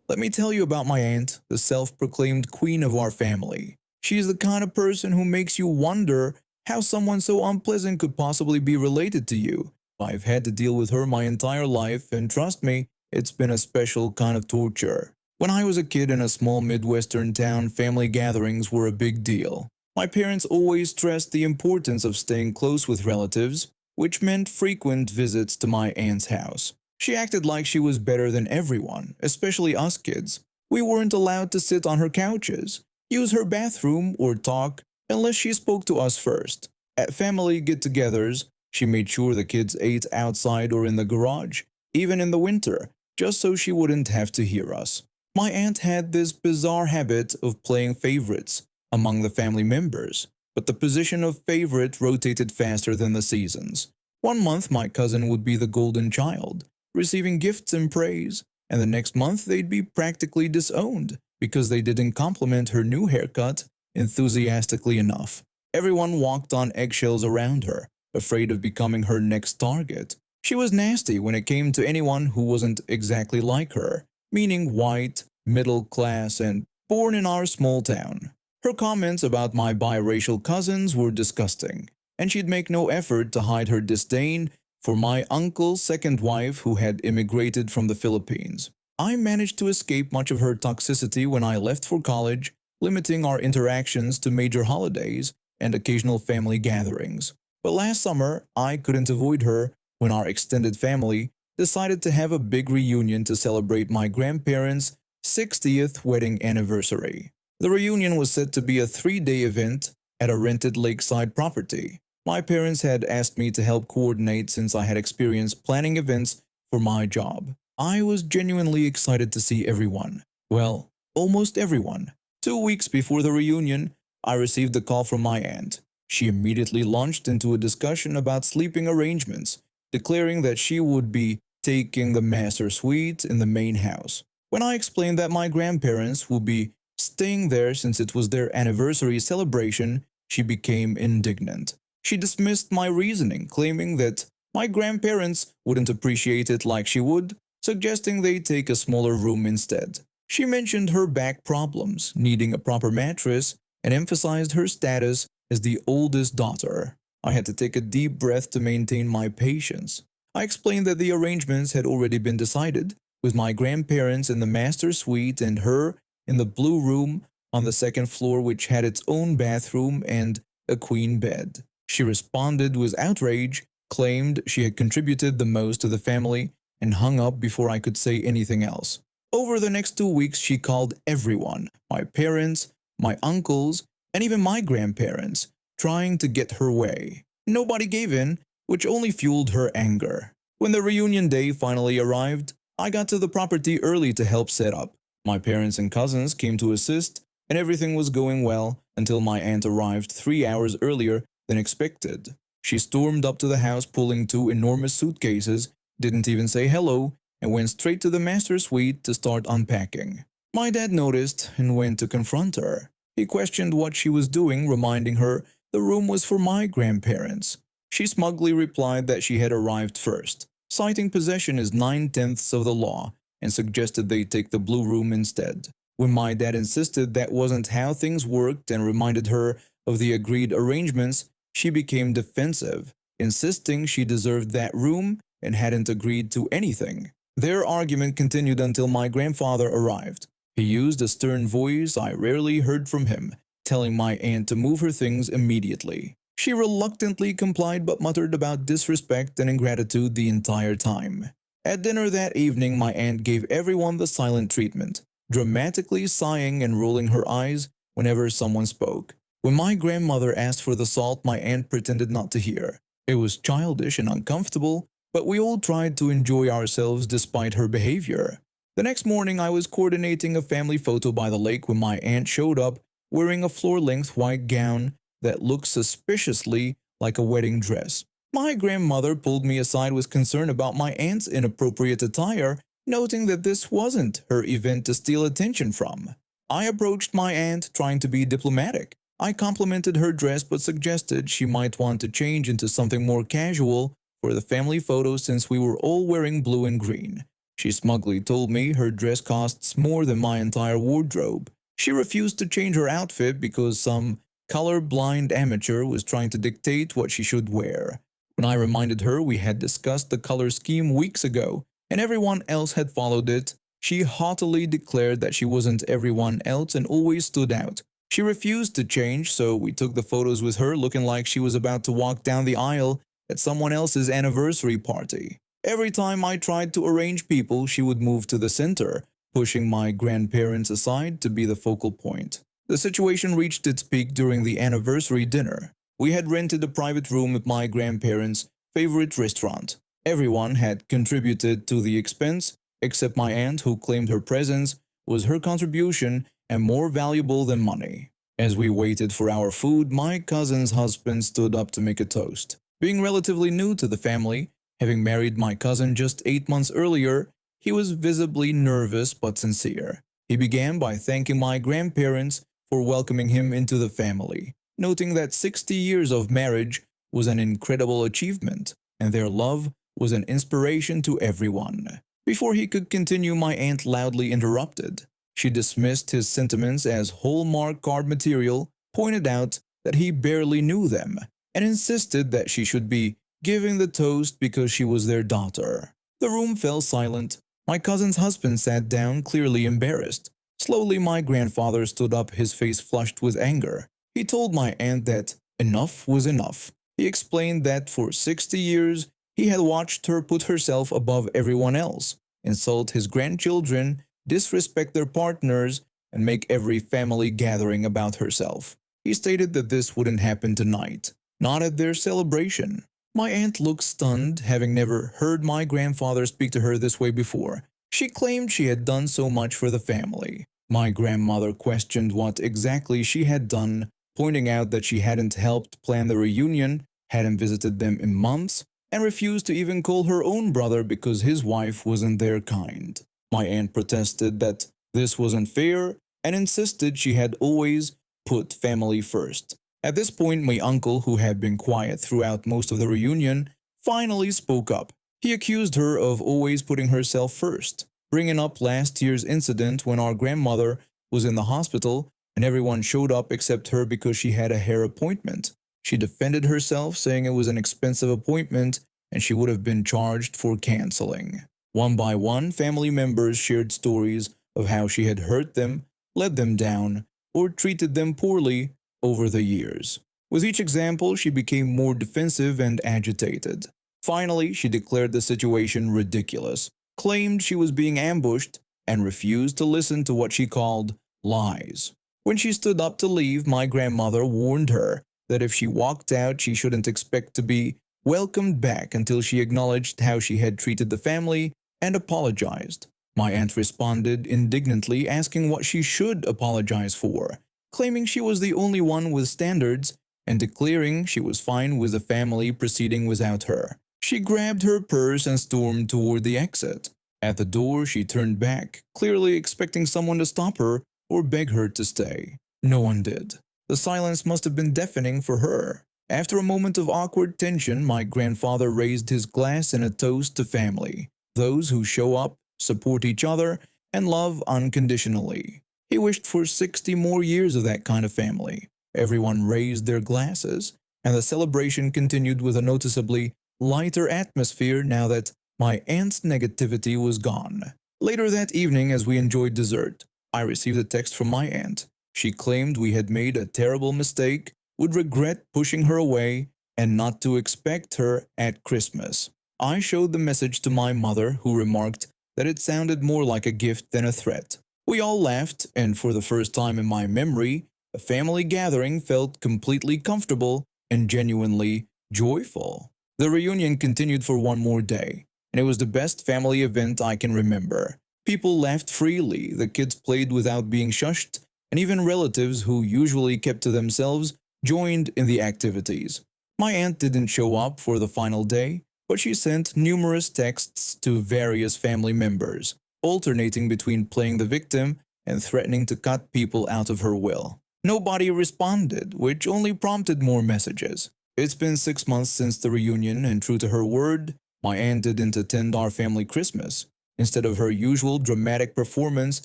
Let me tell you about my aunt, the self-proclaimed queen of our family. She is the kind of person who makes you wonder how someone so unpleasant could possibly be related to you. I've had to deal with her my entire life, and trust me, it's been a special kind of torture. When I was a kid in a small Midwestern town, family gatherings were a big deal. My parents always stressed the importance of staying close with relatives, which meant frequent visits to my aunt's house. She acted like she was better than everyone, especially us kids. We weren't allowed to sit on her couches, use her bathroom, or talk unless she spoke to us first. At family get-togethers, she made sure the kids ate outside or in the garage, even in the winter, just so she wouldn't have to hear us. My aunt had this bizarre habit of playing favorites among the family members, but the position of favorite rotated faster than the seasons. One month my cousin would be the golden child, receiving gifts and praise, and the next month they'd be practically disowned because they didn't compliment her new haircut enthusiastically enough. Everyone walked on eggshells around her, afraid of becoming her next target. She was nasty when it came to anyone who wasn't exactly like her, meaning white, middle class, and born in our small town. Her comments about my biracial cousins were disgusting, and she'd make no effort to hide her disdain for my uncle's second wife who had immigrated from the Philippines. I managed to escape much of her toxicity when I left for college, limiting our interactions to major holidays and occasional family gatherings. But last summer, I couldn't avoid her when our extended family decided to have a big reunion to celebrate my grandparents' 60th wedding anniversary. The reunion was set to be a 3-day event at a rented lakeside property. My parents had asked me to help coordinate since I had experience planning events for my job. I was genuinely excited to see everyone. Well, almost everyone. 2 weeks before the reunion, I received a call from my aunt. She immediately launched into a discussion about sleeping arrangements, declaring that she would be taking the master suite in the main house. When I explained that my grandparents would be staying there since it was their anniversary celebration, she became indignant. She dismissed my reasoning, claiming that my grandparents wouldn't appreciate it like she would, suggesting they take a smaller room instead. She mentioned her back problems, needing a proper mattress, and emphasized her status as the oldest daughter. I had to take a deep breath to maintain my patience. I explained that the arrangements had already been decided, with my grandparents in the master suite and her in the blue room on the second floor, which had its own bathroom and a queen bed. She responded with outrage, claimed she had contributed the most to the family, and hung up before I could say anything else. Over the next 2 weeks, she called everyone, my parents, my uncles, and even my grandparents, trying to get her way. Nobody gave in, which only fueled her anger. When the reunion day finally arrived, I got to the property early to help set up. My parents and cousins came to assist, and everything was going well until my aunt arrived 3 hours earlier than expected. She stormed up to the house pulling 2 enormous suitcases, didn't even say hello, and went straight to the master suite to start unpacking. My dad noticed and went to confront her. He questioned what she was doing, reminding her the room was for my grandparents. She smugly replied that she had arrived first, citing possession as 9/10 of the law, and suggested they take the blue room instead. When my dad insisted that wasn't how things worked and reminded her of the agreed arrangements, she became defensive, insisting she deserved that room and hadn't agreed to anything. Their argument continued until my grandfather arrived. He used a stern voice I rarely heard from him, telling my aunt to move her things immediately. She reluctantly complied but muttered about disrespect and ingratitude the entire time. At dinner that evening, my aunt gave everyone the silent treatment, dramatically sighing and rolling her eyes whenever someone spoke. When my grandmother asked for the salt, my aunt pretended not to hear. It was childish and uncomfortable, but we all tried to enjoy ourselves despite her behavior. The next morning, I was coordinating a family photo by the lake when my aunt showed up wearing a floor-length white gown that looked suspiciously like a wedding dress. My grandmother pulled me aside with concern about my aunt's inappropriate attire, noting that this wasn't her event to steal attention from. I approached my aunt, trying to be diplomatic. I complimented her dress but suggested she might want to change into something more casual for the family photo since we were all wearing blue and green. She smugly told me her dress costs more than my entire wardrobe. She refused to change her outfit because some color-blind amateur was trying to dictate what she should wear. When I reminded her we had discussed the color scheme weeks ago and everyone else had followed it, she haughtily declared that she wasn't everyone else and always stood out. She refused to change, so we took the photos with her looking like she was about to walk down the aisle at someone else's anniversary party. Every time I tried to arrange people, she would move to the center, pushing my grandparents aside to be the focal point. The situation reached its peak during the anniversary dinner. We had rented a private room at my grandparents' favorite restaurant. Everyone had contributed to the expense, except my aunt, who claimed her presence was her contribution and more valuable than money. As we waited for our food, my cousin's husband stood up to make a toast. Being relatively new to the family, having married my cousin just 8 months earlier, he was visibly nervous but sincere. He began by thanking my grandparents for welcoming him into the family, noting that 60 years of marriage was an incredible achievement, and their love was an inspiration to everyone. Before he could continue, my aunt loudly interrupted. She dismissed his sentiments as Hallmark card material, pointed out that he barely knew them, and insisted that she should be giving the toast because she was their daughter. The room fell silent. My cousin's husband sat down, clearly embarrassed. Slowly, my grandfather stood up, his face flushed with anger. He told my aunt that enough was enough. He explained that for 60 years, he had watched her put herself above everyone else, insult his grandchildren, disrespect their partners, and make every family gathering about herself. He stated that this wouldn't happen tonight, not at their celebration. My aunt looked stunned, having never heard my grandfather speak to her this way before. She claimed she had done so much for the family. My grandmother questioned what exactly she had done, pointing out that she hadn't helped plan the reunion, hadn't visited them in months, and refused to even call her own brother because his wife wasn't their kind. My aunt protested that this wasn't fair and insisted she had always put family first. At this point, my uncle, who had been quiet throughout most of the reunion, finally spoke up. He accused her of always putting herself first, bringing up last year's incident when our grandmother was in the hospital and everyone showed up except her because she had a hair appointment. She defended herself, saying it was an expensive appointment and she would have been charged for canceling. One by one, family members shared stories of how she had hurt them, let them down, or treated them poorly over the years. With each example, she became more defensive and agitated. Finally, she declared the situation ridiculous, claimed she was being ambushed, and refused to listen to what she called lies. When she stood up to leave, my grandmother warned her that if she walked out, she shouldn't expect to be welcomed back until she acknowledged how she had treated the family and apologized. My aunt responded indignantly, asking what she should apologize for, claiming she was the only one with standards and declaring she was fine with the family proceeding without her. She grabbed her purse and stormed toward the exit. At the door, she turned back, clearly expecting someone to stop her or beg her to stay. No one did. The silence must have been deafening for her. After a moment of awkward tension, my grandfather raised his glass in a toast to family, those who show up, support each other, and love unconditionally. He wished for 60 more years of that kind of family. Everyone raised their glasses, and the celebration continued with a noticeably lighter atmosphere now that my aunt's negativity was gone. Later that evening, as we enjoyed dessert, I received a text from my aunt. She claimed we had made a terrible mistake, would regret pushing her away, and not to expect her at Christmas. I showed the message to my mother, who remarked that it sounded more like a gift than a threat. We all laughed, and for the first time in my memory, a family gathering felt completely comfortable and genuinely joyful. The reunion continued for one more day, and it was the best family event I can remember. People laughed freely, the kids played without being shushed, and even relatives who usually kept to themselves joined in the activities. My aunt didn't show up for the final day, but she sent numerous texts to various family members, alternating between playing the victim and threatening to cut people out of her will. Nobody responded, which only prompted more messages. It's been 6 months since the reunion, and true to her word, my aunt didn't attend our family Christmas. Instead of her usual dramatic performance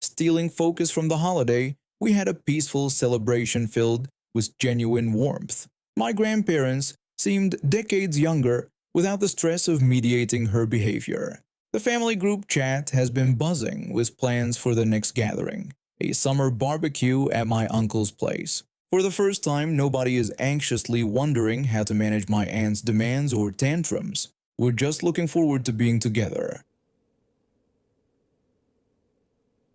stealing focus from the holiday, we had a peaceful celebration filled with genuine warmth. My grandparents seemed decades younger without the stress of mediating her behavior. The family group chat has been buzzing with plans for the next gathering, a summer barbecue at my uncle's place. For the first time, nobody is anxiously wondering how to manage my aunt's demands or tantrums. We're just looking forward to being together.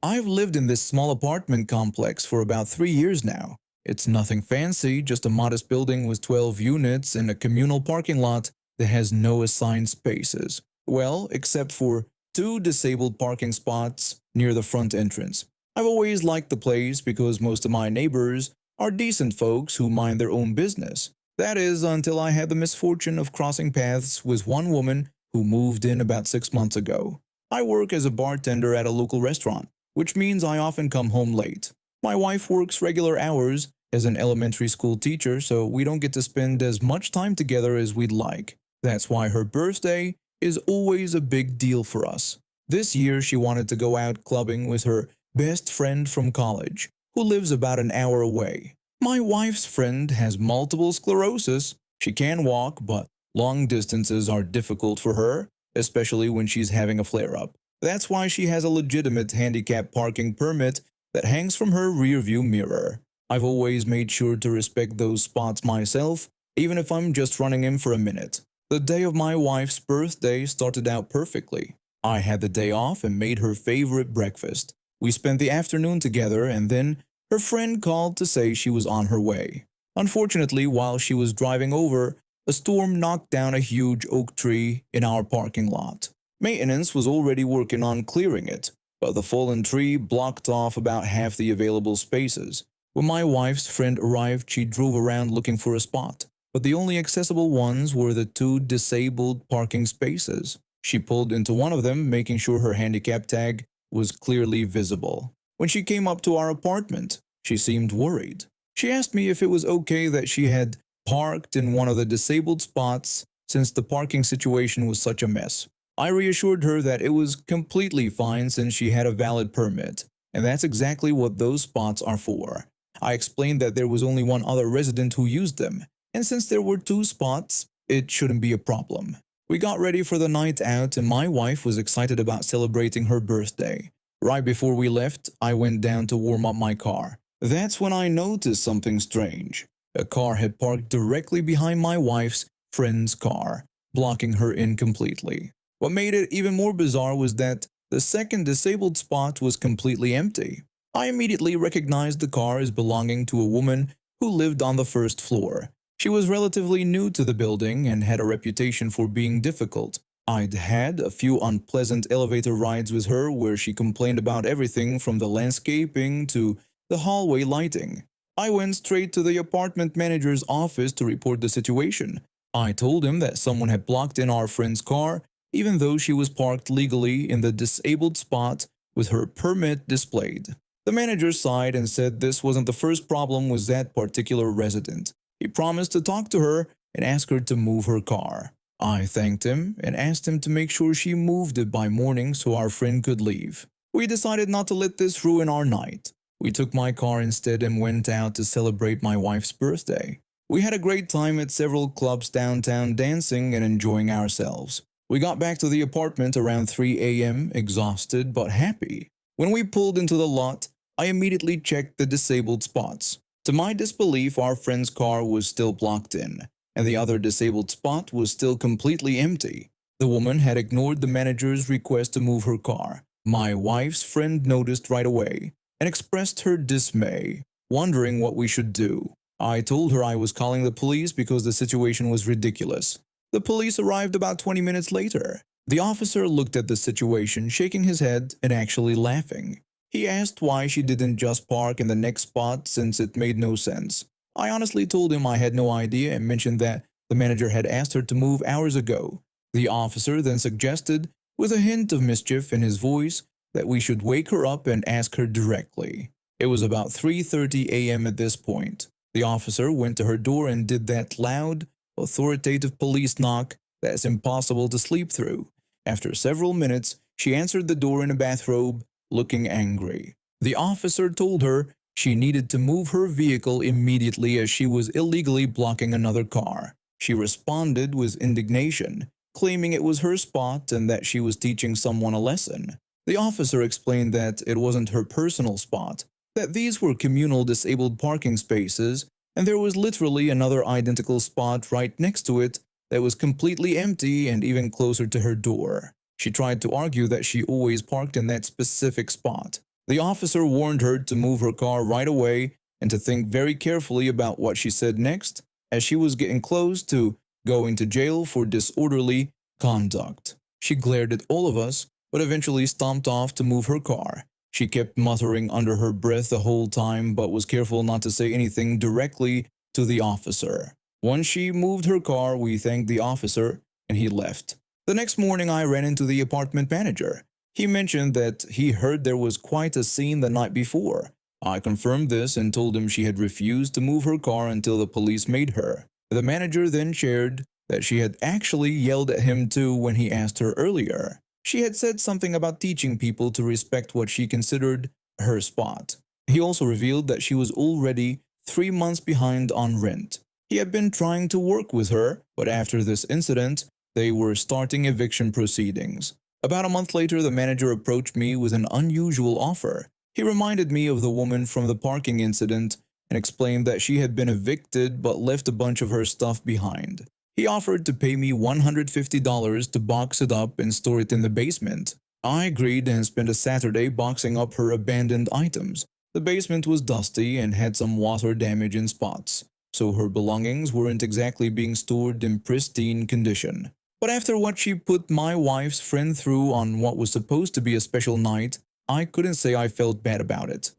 I've lived in this small apartment complex for about 3 years now. It's nothing fancy, just a modest building with 12 units and a communal parking lot that has no assigned spaces. Well, except for two disabled parking spots near the front entrance. I've always liked the place because most of my neighbors are decent folks who mind their own business. That is, until I had the misfortune of crossing paths with one woman who moved in about 6 months ago. I work as a bartender at a local restaurant, which means I often come home late. My wife works regular hours as an elementary school teacher, so we don't get to spend as much time together as we'd like. That's why her birthday is always a big deal for us. This year, she wanted to go out clubbing with her best friend from college, who lives about an hour away. My wife's friend has multiple sclerosis. She can walk, but long distances are difficult for her, especially when she's having a flare-up. That's why she has a legitimate handicap parking permit that hangs from her rearview mirror. I've always made sure to respect those spots myself, even if I'm just running in for a minute. The day of my wife's birthday started out perfectly. I had the day off and made her favorite breakfast. We spent the afternoon together, and then her friend called to say she was on her way. Unfortunately, while she was driving over, a storm knocked down a huge oak tree in our parking lot. Maintenance was already working on clearing it, but the fallen tree blocked off about half the available spaces. When my wife's friend arrived, she drove around looking for a spot, but the only accessible ones were the two disabled parking spaces. She pulled into one of them, making sure her handicap tag was clearly visible. When she came up to our apartment, she seemed worried. She asked me if it was okay that she had parked in one of the disabled spots since the parking situation was such a mess. I reassured her that it was completely fine since she had a valid permit, and that's exactly what those spots are for. I explained that there was only one other resident who used them, and since there were two spots, it shouldn't be a problem. We got ready for the night out, and my wife was excited about celebrating her birthday. Right before we left, I went down to warm up my car. That's when I noticed something strange. A car had parked directly behind my wife's friend's car, blocking her in completely. What made it even more bizarre was that the second disabled spot was completely empty. I immediately recognized the car as belonging to a woman who lived on the first floor. She was relatively new to the building and had a reputation for being difficult. I'd had a few unpleasant elevator rides with her where she complained about everything from the landscaping to the hallway lighting. I went straight to the apartment manager's office to report the situation. I told him that someone had blocked in our friend's car, even though she was parked legally in the disabled spot with her permit displayed. The manager sighed and said this wasn't the first problem with that particular resident. He promised to talk to her and ask her to move her car. I thanked him and asked him to make sure she moved it by morning so our friend could leave. We decided not to let this ruin our night. We took my car instead and went out to celebrate my wife's birthday. We had a great time at several clubs downtown dancing and enjoying ourselves. We got back to the apartment around 3 a.m., exhausted but happy. When we pulled into the lot, I immediately checked the disabled spots. To my disbelief, our friend's car was still blocked in, and the other disabled spot was still completely empty. The woman had ignored the manager's request to move her car. My wife's friend noticed right away and expressed her dismay, wondering what we should do. I told her I was calling the police because the situation was ridiculous. The police arrived about 20 minutes later. The officer looked at the situation, shaking his head and actually laughing. He asked why she didn't just park in the next spot since it made no sense. I honestly told him I had no idea and mentioned that the manager had asked her to move hours ago. The officer then suggested, with a hint of mischief in his voice, that we should wake her up and ask her directly. It was about 3:30 a.m. at this point. The officer went to her door and did that loud, authoritative police knock that's impossible to sleep through. After several minutes, She answered the door in a bathrobe, looking angry. The officer told her she needed to move her vehicle immediately as she was illegally blocking another car. She responded with indignation, claiming it was her spot and that she was teaching someone a lesson. The officer explained that it wasn't her personal spot, that these were communal disabled parking spaces, and there was literally another identical spot right next to it that was completely empty and even closer to her door. She tried to argue that she always parked in that specific spot. The officer warned her to move her car right away and to think very carefully about what she said next, as she was getting close to going to jail for disorderly conduct. She glared at all of us, but eventually stomped off to move her car. She kept muttering under her breath the whole time, but was careful not to say anything directly to the officer. Once she moved her car, we thanked the officer, and he left. The next morning, I ran into the apartment manager. He mentioned that he heard there was quite a scene the night before. I confirmed this and told him she had refused to move her car until the police made her. The manager then shared that she had actually yelled at him too when he asked her earlier. She had said something about teaching people to respect what she considered her spot. He also revealed that she was already 3 months behind on rent. He had been trying to work with her, but after this incident, they were starting eviction proceedings. About a month later, the manager approached me with an unusual offer. He reminded me of the woman from the parking incident and explained that she had been evicted but left a bunch of her stuff behind. He offered to pay me $150 to box it up and store it in the basement. I agreed and spent a Saturday boxing up her abandoned items. The basement was dusty and had some water damage in spots, so her belongings weren't exactly being stored in pristine condition. But after what she put my wife's friend through on what was supposed to be a special night, I couldn't say I felt bad about it.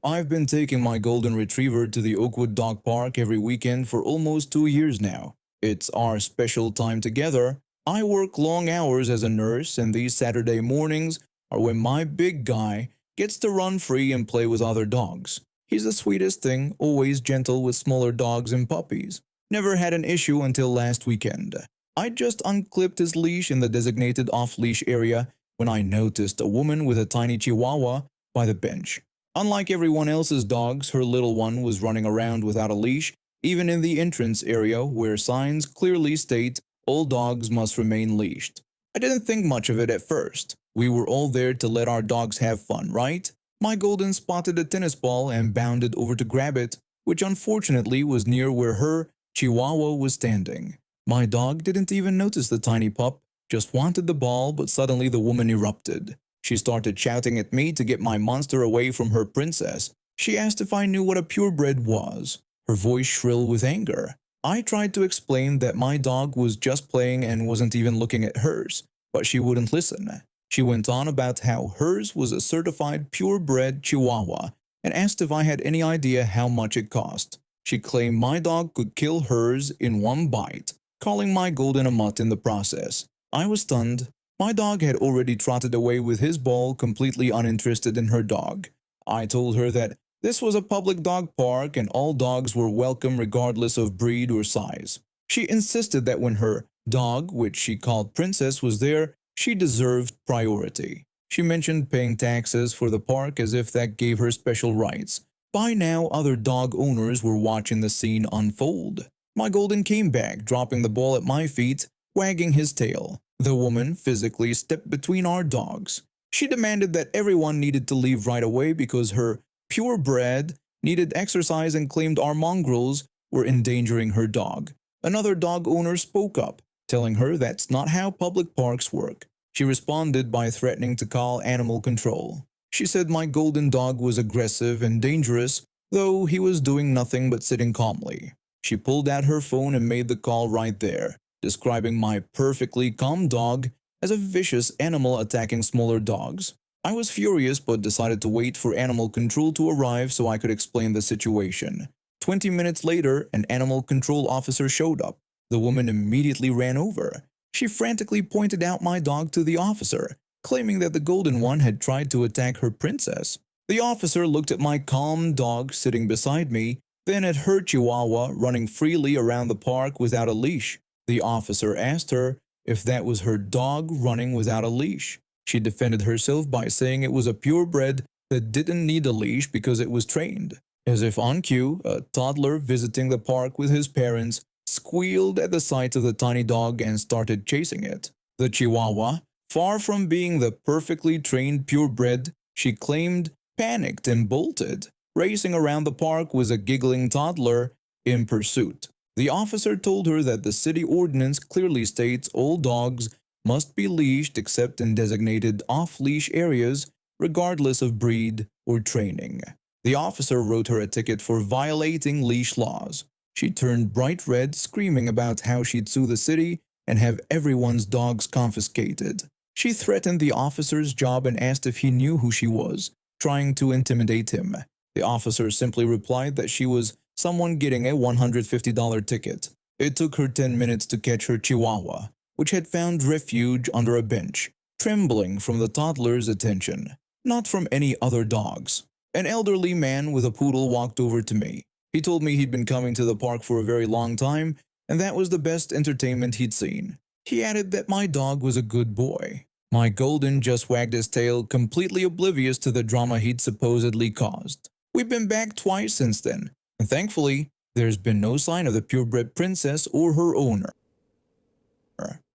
I've been taking my golden retriever to the Oakwood Dog Park every weekend for almost 2 years now. It's our special time together. I work long hours as a nurse, and these Saturday mornings are when my big guy gets to run free and play with other dogs. He's the sweetest thing, always gentle with smaller dogs and puppies. Never had an issue until last weekend. I just unclipped his leash in the designated off-leash area when I noticed a woman with a tiny chihuahua by the bench. Unlike everyone else's dogs, her little one was running around without a leash, even in the entrance area where signs clearly state all dogs must remain leashed. I didn't think much of it at first. We were all there to let our dogs have fun, right? My golden spotted a tennis ball and bounded over to grab it, which unfortunately was near where her chihuahua was standing. My dog didn't even notice the tiny pup, just wanted the ball, but suddenly the woman erupted. She started shouting at me to get my monster away from her princess. She asked if I knew what a purebred was, her voice shrill with anger. I tried to explain that my dog was just playing and wasn't even looking at hers, but she wouldn't listen. She went on about how hers was a certified purebred chihuahua and asked if I had any idea how much it cost. She claimed my dog could kill hers in one bite, calling my golden a mutt in the process. I was stunned. My dog had already trotted away with his ball, completely uninterested in her dog. I told her that this was a public dog park and all dogs were welcome regardless of breed or size. She insisted that when her dog, which she called Princess, was there, she deserved priority. She mentioned paying taxes for the park as if that gave her special rights. By now, other dog owners were watching the scene unfold. My golden came back, dropping the ball at my feet, wagging his tail. The woman physically stepped between our dogs. She demanded that everyone needed to leave right away because her purebred needed exercise and claimed our mongrels were endangering her dog. Another dog owner spoke up, telling her that's not how public parks work. She responded by threatening to call animal control. She said my golden dog was aggressive and dangerous, though he was doing nothing but sitting calmly. She pulled out her phone and made the call right there, describing my perfectly calm dog as a vicious animal attacking smaller dogs. I was furious but decided to wait for animal control to arrive so I could explain the situation. 20 minutes later, an animal control officer showed up. The woman immediately ran over. She frantically pointed out my dog to the officer, claiming that the golden one had tried to attack her princess. The officer looked at my calm dog sitting beside me, then at her chihuahua running freely around the park without a leash. The officer asked her if that was her dog running without a leash. She defended herself by saying it was a purebred that didn't need a leash because it was trained. As if on cue, a toddler visiting the park with his parents squealed at the sight of the tiny dog and started chasing it. The Chihuahua, far from being the perfectly trained purebred she claimed, panicked and bolted, racing around the park with a giggling toddler in pursuit. The officer told her that the city ordinance clearly states all dogs must be leashed except in designated off-leash areas, regardless of breed or training. The officer wrote her a ticket for violating leash laws. She turned bright red, screaming about how she'd sue the city and have everyone's dogs confiscated. She threatened the officer's job and asked if he knew who she was, trying to intimidate him. The officer simply replied that she was someone getting a $150 ticket. It took her 10 minutes to catch her Chihuahua, which had found refuge under a bench, trembling from the toddler's attention, not from any other dogs. An elderly man with a poodle walked over to me. He told me he'd been coming to the park for a very long time, and that was the best entertainment he'd seen. He added that my dog was a good boy. My golden just wagged his tail, completely oblivious to the drama he'd supposedly caused. We've been back twice since then, and thankfully, there's been no sign of the purebred princess or her owner.